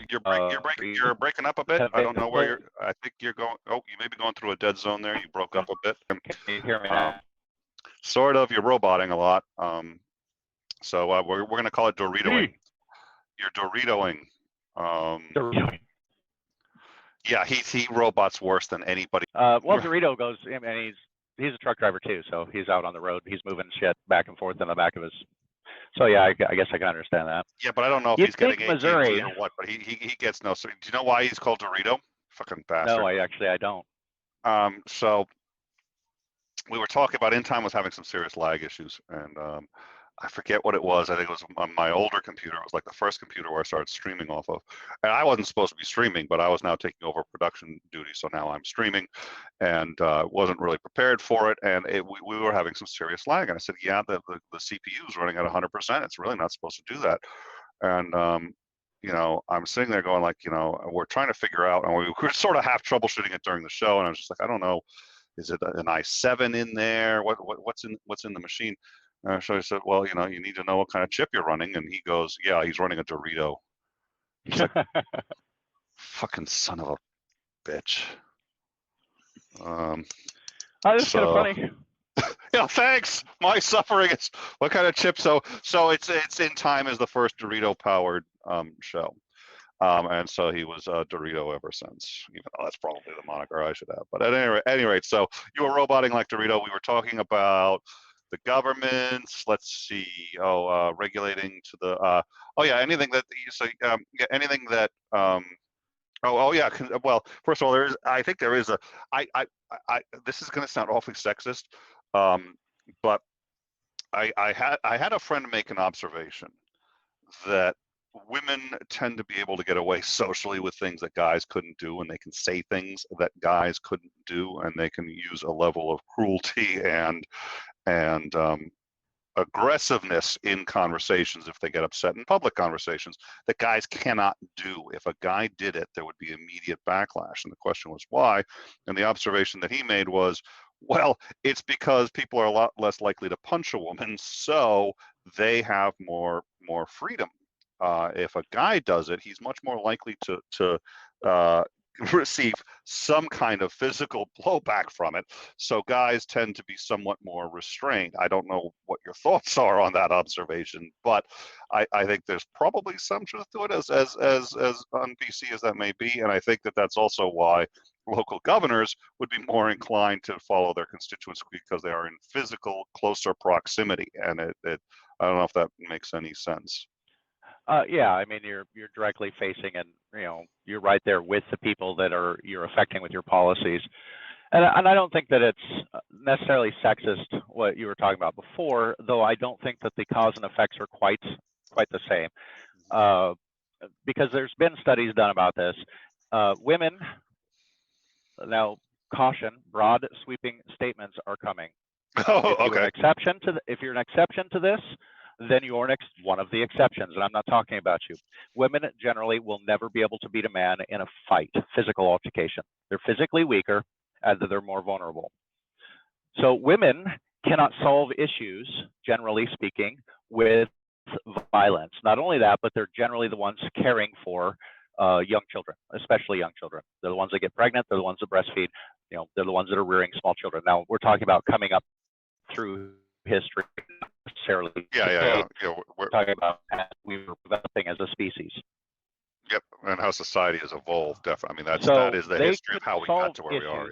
You're breaking up a bit. I don't know where you're. I think you're going. Oh, you may be going through a dead zone there. You broke up a bit. Can you hear me now? Sort of. You're roboting a lot. So we're going to call it Doritoing. You're Doritoing. Doritoing. Yeah, he robots worse than anybody. Well, Dorito goes. I mean, he's a truck driver too, so he's out on the road. He's moving shit back and forth in the back of his. So yeah, I guess I can understand that. Yeah, but I don't know if he's getting Missouri or what. But he gets no. So, do you know why he's called Dorito? Fucking bastard. No, I don't. So we were talking about In Time was having some serious lag issues, and I forget what it was. I think it was on my older computer. It was like the first computer where I started streaming off of. And I wasn't supposed to be streaming, but I was now taking over production duty. So now I'm streaming and wasn't really prepared for it. And we were having some serious lag. And I said, yeah, the CPU is running at 100%. It's really not supposed to do that. And, you know, I'm sitting there going like, you know, we're trying to figure out, and we were sort of half troubleshooting it during the show. And I was just like, I don't know, is it an i7 in there? What's in the machine? So I said, well, you know, you need to know what kind of chip you're running. And he goes, yeah, he's running a Dorito. He's like, fucking son of a bitch. That's kind of funny. Yeah, thanks. My suffering is what kind of chip? So it's In Time is the first Dorito powered show. And so he was Dorito ever since, even though that's probably the moniker I should have. But at any rate, so you were roboting like Dorito. We were talking about the governments, let's see, regulating to the, anything that you say, anything that, well, first of all, this is going to sound awfully sexist, but I had a friend make an observation that women tend to be able to get away socially with things that guys couldn't do, and they can say things that guys couldn't do, and they can use a level of cruelty and aggressiveness in conversations if they get upset in public conversations that guys cannot do. If a guy did it, there would be immediate backlash. And the question was why? And the observation that he made was, well, it's because people are a lot less likely to punch a woman, so they have more freedom. If a guy does it, he's much more likely to receive some kind of physical blowback from it. So guys tend to be somewhat more restrained. I don't know what your thoughts are on that observation, but I think there's probably some truth to it, as un-PC as that may be. And I think that that's also why local governors would be more inclined to follow their constituents, because they are in physical, closer proximity. And I don't know if that makes any sense. Yeah, I mean, you're directly facing, and you're right there with the people that you're affecting with your policies, and I don't think that it's necessarily sexist what you were talking about before, though I don't think that the cause and effects are quite the same, because there's been studies done about this. Women, now caution, broad sweeping statements are coming. Oh, okay. If you're an exception to this, then you're one of the exceptions, and I'm not talking about you. Women generally will never be able to beat a man in a fight, physical altercation. They're physically weaker, and they're more vulnerable. So women cannot solve issues, generally speaking, with violence. Not only that, but they're generally the ones caring for young children, especially young children. They're the ones that get pregnant. They're the ones that breastfeed. They're the ones that are rearing small children. Now, we're talking about coming up through history, not necessarily. Yeah. We're talking about as we were developing as a species. Yep, and how society has evolved. Definitely. I mean, that is the history of how we got to where we are.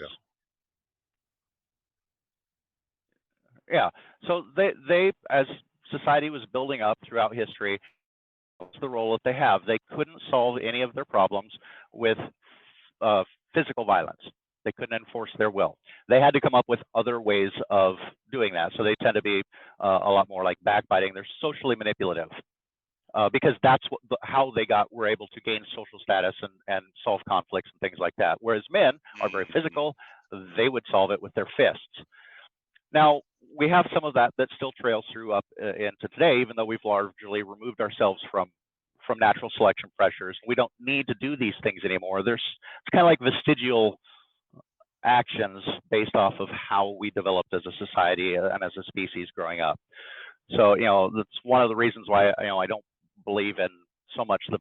Yeah. So they, as society was building up throughout history, the role that they have, they couldn't solve any of their problems with physical violence. They couldn't enforce their will. They had to come up with other ways of doing that. So they tend to be a lot more like backbiting. They're socially manipulative because that's how they were able to gain social status and solve conflicts and things like that. Whereas men are very physical. They would solve it with their fists. Now, we have some of that still trails through up into today, even though we've largely removed ourselves from natural selection pressures. We don't need to do these things anymore. It's kind of like vestigial actions based off of how we developed as a society and as a species growing up. So, that's one of the reasons why I don't believe in so much the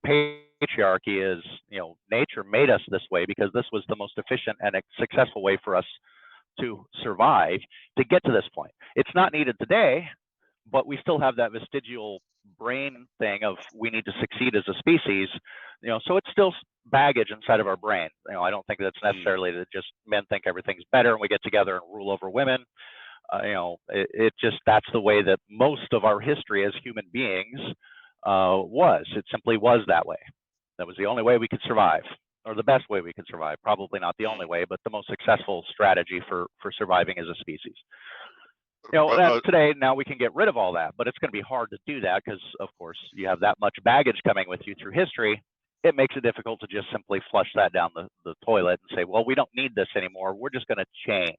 patriarchy is, nature made us this way because this was the most efficient and successful way for us to survive to get to this point. It's not needed today, but we still have that vestigial brain thing of we need to succeed as a species, so it's still baggage inside of our brain. I don't think that's necessarily that just men think everything's better and we get together and rule over women. It just, that's the way that most of our history as human beings was. It simply was that way. That was the only way we could survive, or the best way we could survive. Probably not the only way, but the most successful strategy for surviving as a species. Today, now we can get rid of all that, but it's going to be hard to do that because, of course, you have that much baggage coming with you through history. It makes it difficult to just simply flush that down the toilet and say, well, we don't need this anymore. We're just going to change.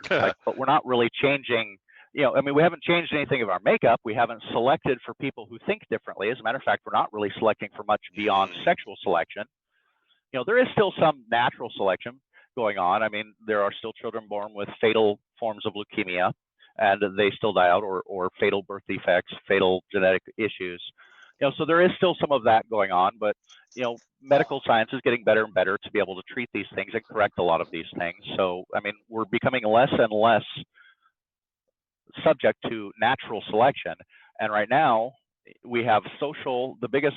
But we're not really changing. We haven't changed anything of our makeup. We haven't selected for people who think differently. As a matter of fact, we're not really selecting for much beyond sexual selection. There is still some natural selection going on. There are still children born with fatal forms of leukemia, and they still die out, or fatal birth defects, fatal genetic issues. So there is still some of that going on, but medical science is getting better and better to be able to treat these things and correct a lot of these things. So we're becoming less and less subject to natural selection, and right now we have the biggest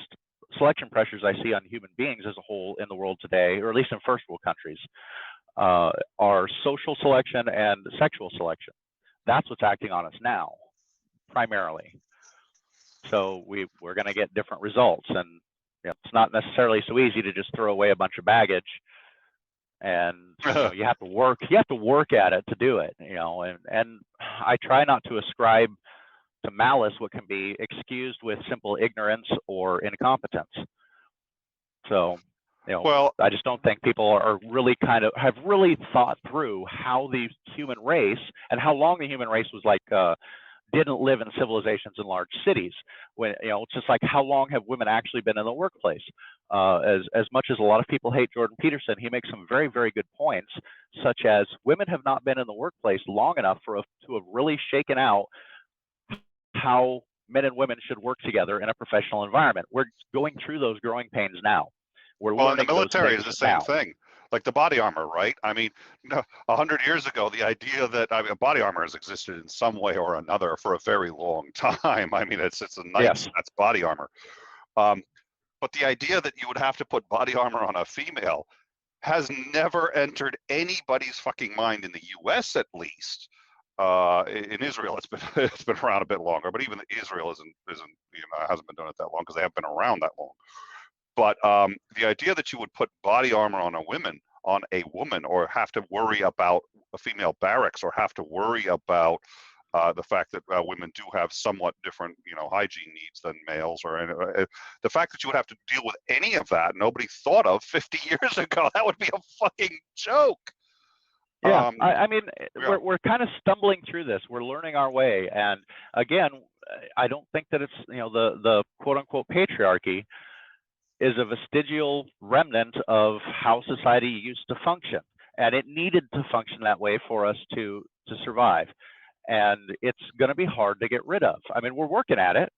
selection pressures I see on human beings as a whole in the world today, or at least in first world countries, are social selection and sexual selection. That's what's acting on us now, primarily. So we're going to get different results, and it's not necessarily so easy to just throw away a bunch of baggage, and you have to work. You have to work at it to do it. And I try not to ascribe to malice what can be excused with simple ignorance or incompetence. So I just don't think people are really have really thought through how the human race and how long the human race was didn't live in civilizations in large cities. When it's just like, how long have women actually been in the workplace? As much as a lot of people hate Jordan Peterson, he makes some very, very good points, such as women have not been in the workplace long enough to have really shaken out how men and women should work together in a professional environment. We're going through those growing pains now. Well, in the military is the same thing. Like the body armor, right? 100 years ago, the idea that body armor has existed in some way or another for a very long time. It's a knife, that's body armor. But the idea that you would have to put body armor on a female has never entered anybody's fucking mind in the U.S. at least. In Israel, it's been around a bit longer, but even Israel hasn't been doing it that long because they haven't been around that long. But the idea that you would put body armor on a woman, or have to worry about a female barracks, or have to worry about the fact that women do have somewhat different, hygiene needs than males, or the fact that you would have to deal with any of that, nobody thought of 50 years ago. That would be a fucking joke. Yeah, we're kind of stumbling through this. We're learning our way, and again, I don't think that it's the quote unquote patriarchy is a vestigial remnant of how society used to function, and it needed to function that way for us to survive, and it's going to be hard to get rid of. We're working at it.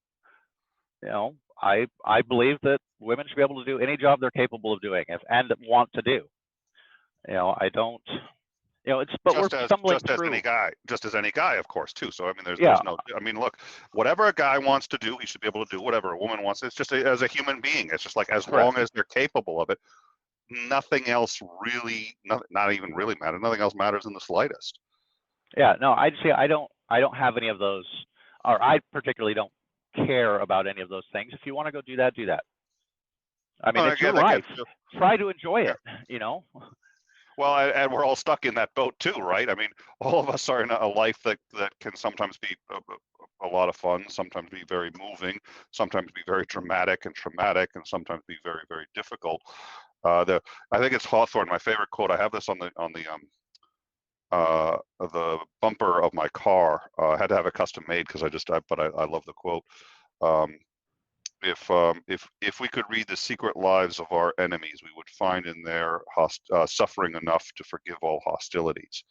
I believe that women should be able to do any job they're capable of doing and want to do. I don't. We're stumbling through. Just as any guy, of course, too. So there's no. Look, whatever a guy wants to do, he should be able to do. Whatever a woman wants, it's just as a human being. It's just like, as long as they're capable of it, nothing else really, not even really matters. Nothing else matters in the slightest. Yeah, no, I'd say I don't have any of those, or I particularly don't care about any of those things. If you want to go do that, do that. It's your life. Try to enjoy it. Well, and we're all stuck in that boat too, right? All of us are in a life that can sometimes be a lot of fun, sometimes be very moving, sometimes be very dramatic and traumatic, and sometimes be very, very difficult. I think it's Hawthorne. My favorite quote. I have this on the bumper of my car. I had to have it custom made because I love the quote. If we could read the secret lives of our enemies, we would find in their suffering enough to forgive all hostilities.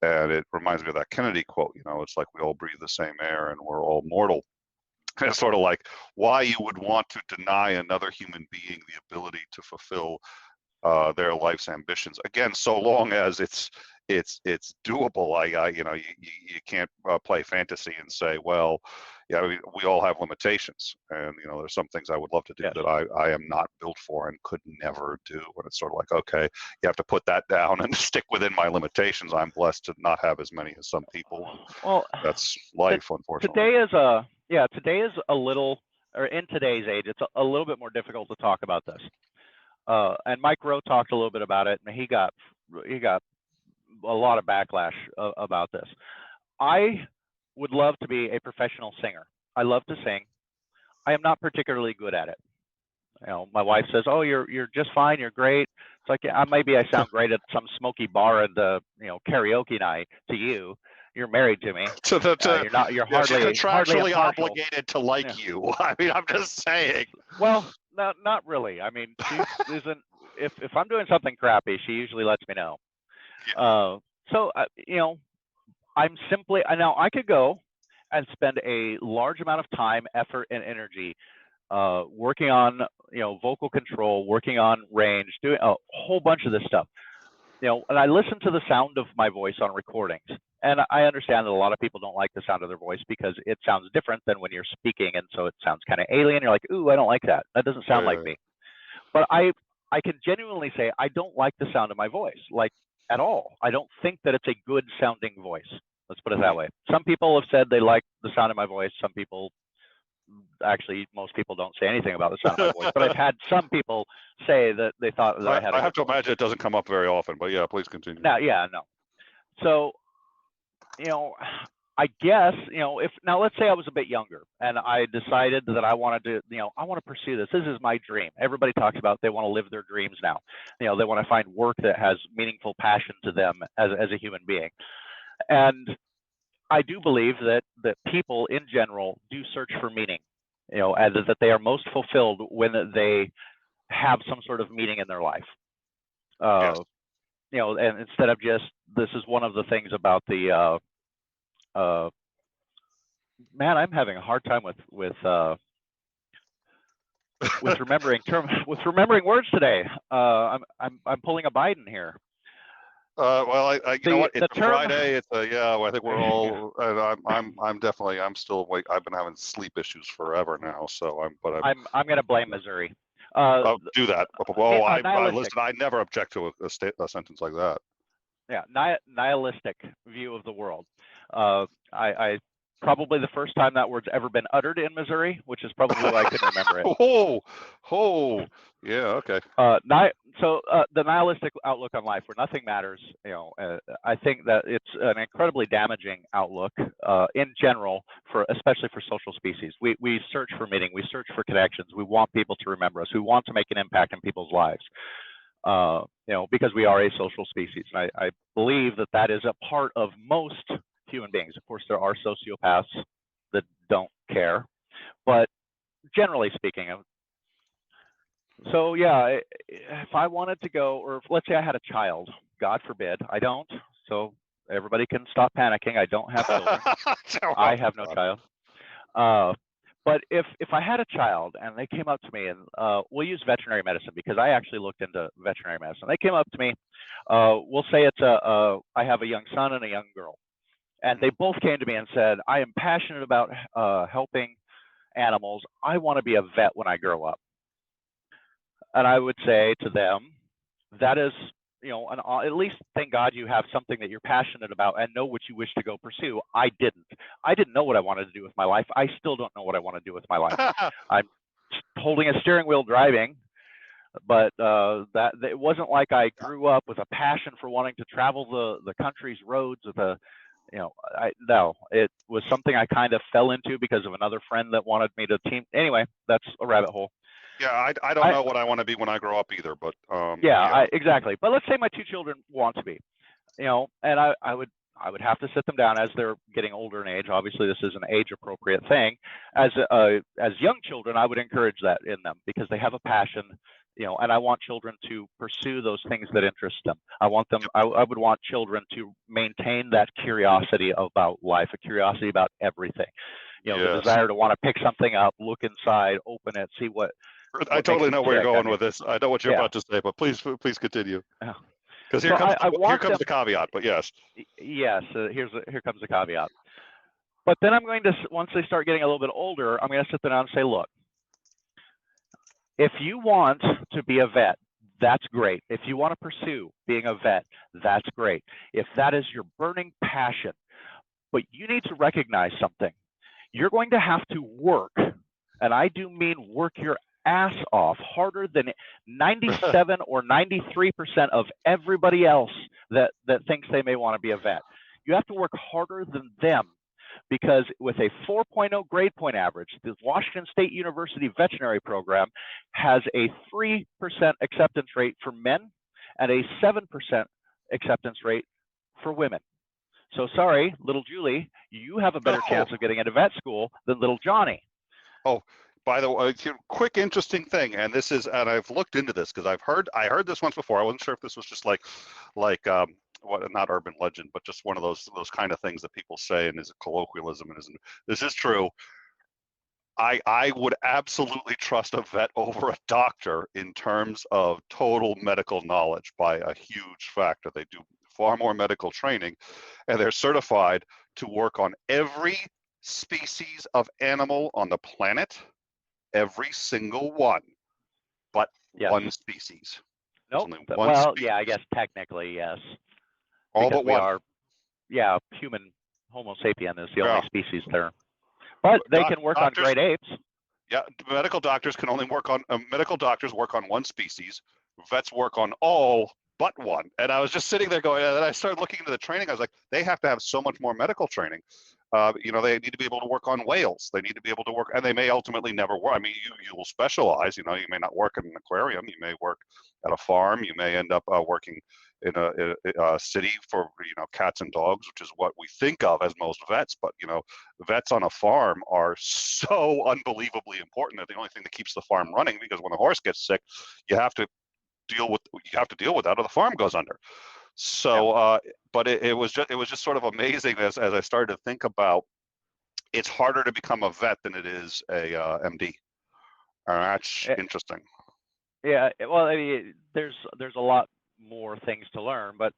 And it reminds me of that Kennedy quote. It's like we all breathe the same air and we're all mortal. kind of sort of like why you would want to deny another human being the ability to fulfill their life's ambitions. Again, so long as it's doable. You know, you can't play fantasy and say, well, yeah, we all have limitations, and you know, there's some things I would love to do that I am not built for and could never do. And it's sort of like, okay, you have to put that down and stick within my limitations. I'm blessed to not have as many as some people. Well, that's life, unfortunately. Today is a little, or in today's age, it's a little bit more difficult to talk about this. And Mike Rowe talked a little bit about it, and he got a lot of backlash about this. I would love to be a professional singer. I love to sing. I am not particularly good at it. You know, my wife says, "Oh, you're just fine. You're great." It's like, yeah, maybe I sound great at some smoky bar at the karaoke night to you. You're married to me. You're not. You're hardly contractually obligated to like you. I mean, I'm just saying. Well, not really. I mean, she isn't. If I'm doing something crappy, she usually lets me know. Yeah. So I'm simply now I could go and spend a large amount of time, effort, and energy working on vocal control, working on range, doing a whole bunch of this stuff. And I listen to the sound of my voice on recordings, and I understand that a lot of people don't like the sound of their voice because it sounds different than when you're speaking, and so it sounds kind of alien. You're like, ooh, I don't like that. That doesn't sound like me. But I can genuinely say I don't like the sound of my voice, like at all. I don't think that it's a good sounding voice. Let's put it that way. Some people have said they like the sound of my voice. Some people, actually, most people don't say anything about the sound of my voice. But I've had some people say that they thought that I had. I have to imagine it doesn't come up very often. But yeah, please continue. No. So, I guess, if now let's say I was a bit younger and I decided that I wanted to, I want to pursue this. This is my dream. Everybody talks about they want to live their dreams now. They want to find work that has meaningful passion to them as a human being. And I do believe that people in general do search for meaning, and that they are most fulfilled when they have some sort of meaning in their life. Yes. And instead of just, this is one of the things about the, man, I'm having a hard time with remembering words today. I'm pulling a Biden here. Well, you know what? It's Friday. It's I think we're all. I'm still awake. I've been having sleep issues forever now. So I'm going to blame Missouri. Do that. Oh, listen. I never object to a sentence like that. Yeah, nihilistic view of the world. I probably the first time that word's ever been uttered in Missouri, which is probably why I couldn't remember it. Yeah, okay. So the nihilistic outlook on life, where nothing matters, I think that it's an incredibly damaging outlook in general, especially for social species. We search for meaning, we search for connections, we want people to remember us, we want to make an impact in people's lives. Because we are a social species. And I believe that is a part of most human beings. Of course, there are sociopaths that don't care, but generally speaking, so yeah, if I wanted to go, or let's say I had a child, God forbid, I don't, so everybody can stop panicking. I don't have children. I have no child. But if I had a child and they came up to me, and we'll use veterinary medicine because I actually looked into veterinary medicine. They came up to me, we'll say it's I have a young son and a young girl, and they both came to me and said, I am passionate about helping animals. I want to be a vet when I grow up. And I would say to them, that is, at least thank God you have something that you're passionate about and know what you wish to go pursue. I didn't know what I wanted to do with my life. I still don't know what I want to do with my life. I'm holding a steering wheel driving, but that it wasn't like I grew up with a passion for wanting to travel the country's roads with no, it was something I kind of fell into because of another friend that wanted me to team. Anyway, that's a rabbit hole. Yeah, I don't know what I want to be when I grow up either, but exactly. But let's say my two children want to be, and I would have to sit them down as they're getting older in age. Obviously, this is an age-appropriate thing. As young children, I would encourage that in them because they have a passion, and I want children to pursue those things that interest them. I would want children to maintain that curiosity about life, a curiosity about everything. the Yes. desire to want to pick something up, look inside, open it, see what I makes totally them know where you're tick. I going mean, with this. I know what you're yeah. about to say, but please continue. Because So I here want comes them. the caveat. But yes. Yes. Here comes the caveat. But then I'm going to, once they start getting a little bit older, I'm going to sit them down and say, look, if you want to be a vet, that's great. If you want to pursue being a vet, that's great. If that is your burning passion, but you need to recognize something. You're going to have to work, and I do mean work your ass off harder than 97 or 93% of everybody else that thinks they may want to be a vet. You have to work harder than them, because with a 4.0 grade point average, the Washington State University veterinary program has a 3% acceptance rate for men and a 7% acceptance rate for women. So sorry, little Julie, you have a better chance of getting into vet school than little Johnny. Oh, by the way, quick interesting thing, and I've looked into this because I heard this once before. I wasn't sure if this was just like what, not urban legend, but just one of those kind of things that people say and is a colloquialism and isn't. This is true. I would absolutely trust a vet over a doctor in terms of total medical knowledge by a huge factor. They do far more medical training, and they're certified to work on every species of animal on the planet, every single one, but yes. one species. Nope. Well, species. Yeah, I guess technically, yes. All because but we one. are, yeah, human Homo sapien is the only species there. But they can work on great apes. Yeah, medical doctors can only work on medical doctors work on one species. Vets work on all but one. And I was just sitting there going, and then I started looking into the training. I was like, they have to have so much more medical training. They need to be able to work on whales. They need to be able to work, and they may ultimately never work. I mean, you will specialize. You may not work in an aquarium. You may work at a farm. You may end up working in a city for cats and dogs, which is what we think of as most vets. But vets on a farm are so unbelievably important that the only thing that keeps the farm running, because when the horse gets sick, you have to deal with that, or the farm goes under. So, but it was just sort of amazing as I started to think about. It's harder to become a vet than it is a MD. That's interesting. Yeah, well, I mean, there's a lot more things to learn, but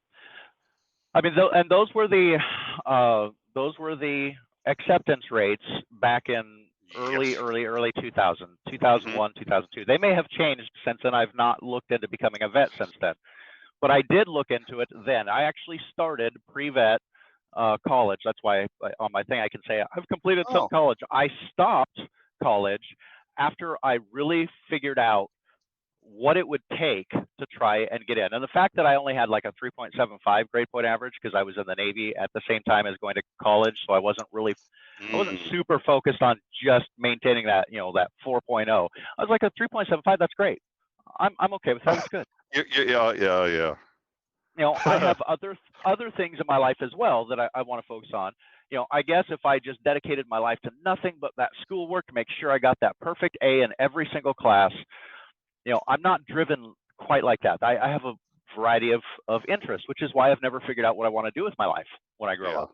I mean, those were the acceptance rates back in early 2000, 2001, 2002. They may have changed since then. I've not looked into becoming a vet since then, but I did look into it then. I actually started pre-vet college. That's why on my thing I can say I've completed some college. I stopped college after I really figured out what it would take to try and get in. And the fact that I only had like a 3.75 grade point average because I was in the Navy at the same time as going to college, so I wasn't super focused on just maintaining that, that 4.0. I was like, a 3.75, that's great. I'm okay with that. It's good. Yeah. I have other things in my life as well that I want to focus on. I guess if I just dedicated my life to nothing but that schoolwork to make sure I got that perfect A in every single class, I'm not driven quite like that. I have a variety of interests, which is why I've never figured out what I want to do with my life when I grow up.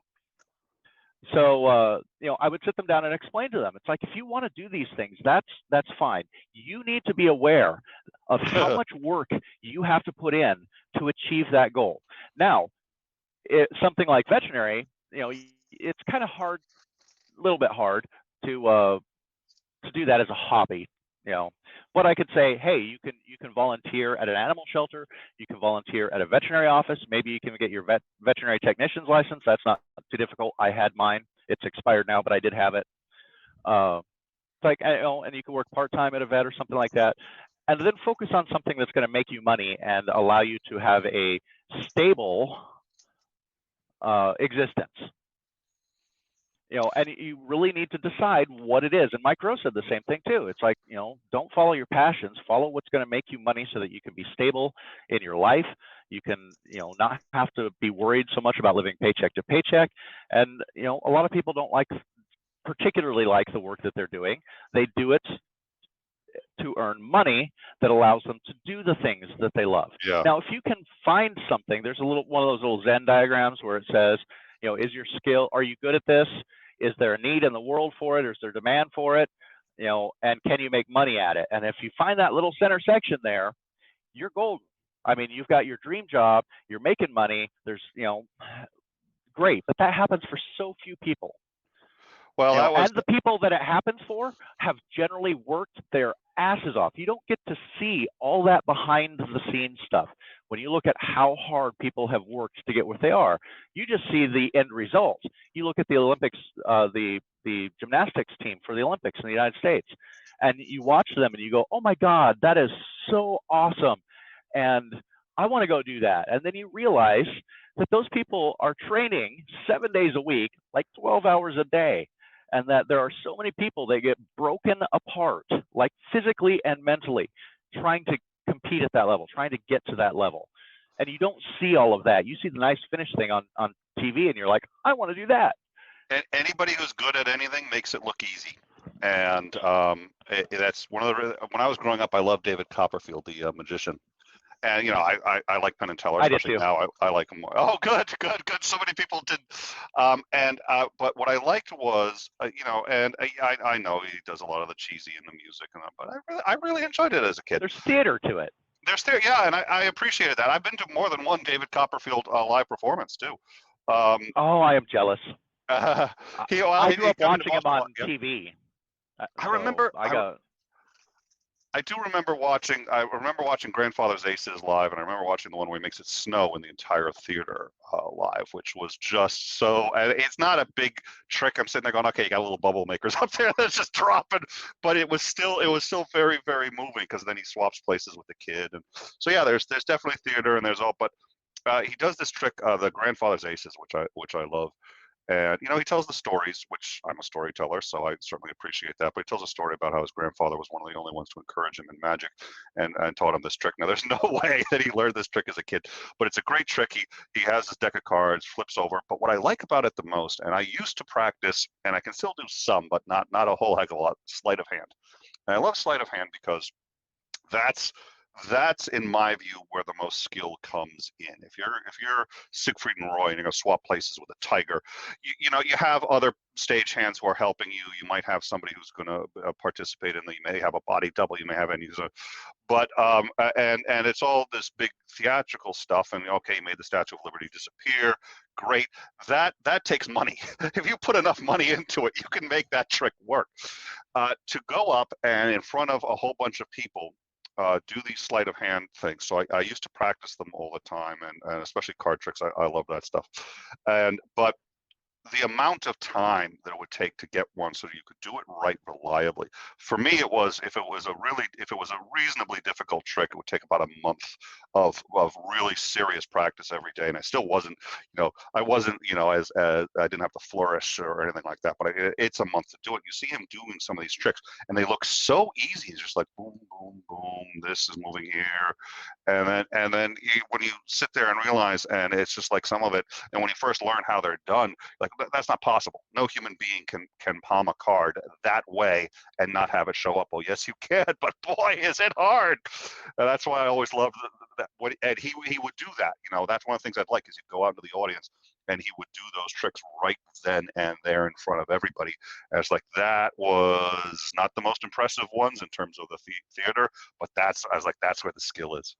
So, I would sit them down and explain to them. It's like, if you want to do these things, that's fine. You need to be aware of how much work you have to put in to achieve that goal. Now, something like veterinary, it's kind of hard, a little bit hard to do that as a hobby. But I could say, hey, you can volunteer at an animal shelter, you can volunteer at a veterinary office, maybe you can get your veterinary technician's license. That's not too difficult. I had mine. It's expired now, but I did have it. And you can work part-time at a vet or something like that, and then focus on something that's going to make you money and allow you to have a stable existence. And you really need to decide what it is. And Mike Rowe said the same thing too. It's like, don't follow your passions, follow what's going to make you money so that you can be stable in your life. You can, not have to be worried so much about living paycheck to paycheck. And, a lot of people don't particularly like the work that they're doing. They do it to earn money that allows them to do the things that they love. Yeah. Now, if you can find something, there's one of those little Zen diagrams where it says, is your skill, are you good at this? Is there a need in the world for it? Or is there demand for it? You know, and can you make money at it? And if you find that little center section there, you're golden. I mean, you've got your dream job, you're making money, there's, you know, great, but that happens for so few people. Well, You know, that was and the people that it happens for have generally worked their asses off. You don't get to see all that behind the scenes stuff. When you look at how hard people have worked to get where they are, you just see the end result. You look at the Olympics, the gymnastics team for the Olympics in the United States, and you watch them and you go, oh my God, that is so awesome. And I want to go do that. And then you realize that those people are training 7 days a week, like 12 hours a day. And that there are so many people that get broken apart, like physically and mentally, trying to compete at that level, trying to get to that level. And you don't see all of that. You see the nice finished thing on TV, and you're like, I want to do that. And anybody who's good at anything makes it look easy. And that's one of the, when I was growing up, I loved David Copperfield, the magician. And, you know, I like Penn and Teller, I did especially too. now. I like them more. Oh, good. So many people did. But what I liked was, you know, and I know he does a lot of the cheesy in the music, but I really enjoyed it as a kid. There's theater to it. There's theater, yeah, and I appreciated that. I've been to more than one David Copperfield live performance too. Oh, I am jealous. I grew up watching him on TV. I remember. So I do remember watching. I remember watching Grandfather's Aces live, and I remember watching the one where he makes it snow in the entire theater live, which was just so. And it's not a big trick. I'm sitting there going, "Okay, you got little bubble makers up there that's just dropping," but it was still very, very moving because then he swaps places with the kid, and so yeah, there's definitely theater and there's all, but he does this trick, the Grandfather's Aces, which I love. And, you know, he tells the stories, which I'm a storyteller, so I certainly appreciate that. But he tells a story about how his grandfather was one of the only ones to encourage him in magic and taught him this trick. Now, there's no way that he learned this trick as a kid, but it's a great trick. He has his deck of cards, flips over. But what I like about it the most, and I used to practice, and I can still do some, but not a whole heck of a lot, sleight of hand. And I love sleight of hand because that's in my view where the most skill comes in. If you're Siegfried and Roy and you're gonna swap places with a tiger, you know, you have other stage hands who are helping you. You might have somebody who's gonna participate in the. You may have a body double. You may have any. But and it's all this big theatrical stuff. And okay, you made the Statue of Liberty disappear. Great. That takes money. If you put enough money into it, you can make that trick work. To go up and in front of a whole bunch of people. Do these sleight of hand things. So I used to practice them all the time, and especially card tricks. I love that stuff. But the amount of time that it would take to get one so you could do it right reliably. For me, it was if it was a reasonably difficult trick, it would take about a month of really serious practice every day. And I still wasn't, I wasn't, as I didn't have to flourish or anything like that. But it's a month to do it. You see him doing some of these tricks, and they look so easy. It's just like boom, boom, boom. This is moving here, and then when you sit there and realize, and it's just like some of it. And when you first learn how they're done, like that's not possible. No human being can palm a card that way and not have it show up. Well, yes, you can, but boy, is it hard. And that's why I always loved that. And he would do that. That's one of the things I'd like is he'd go out into the audience and he would do those tricks right then and there in front of everybody. And it's like that was not the most impressive ones in terms of the theater, but I was like, that's where the skill is.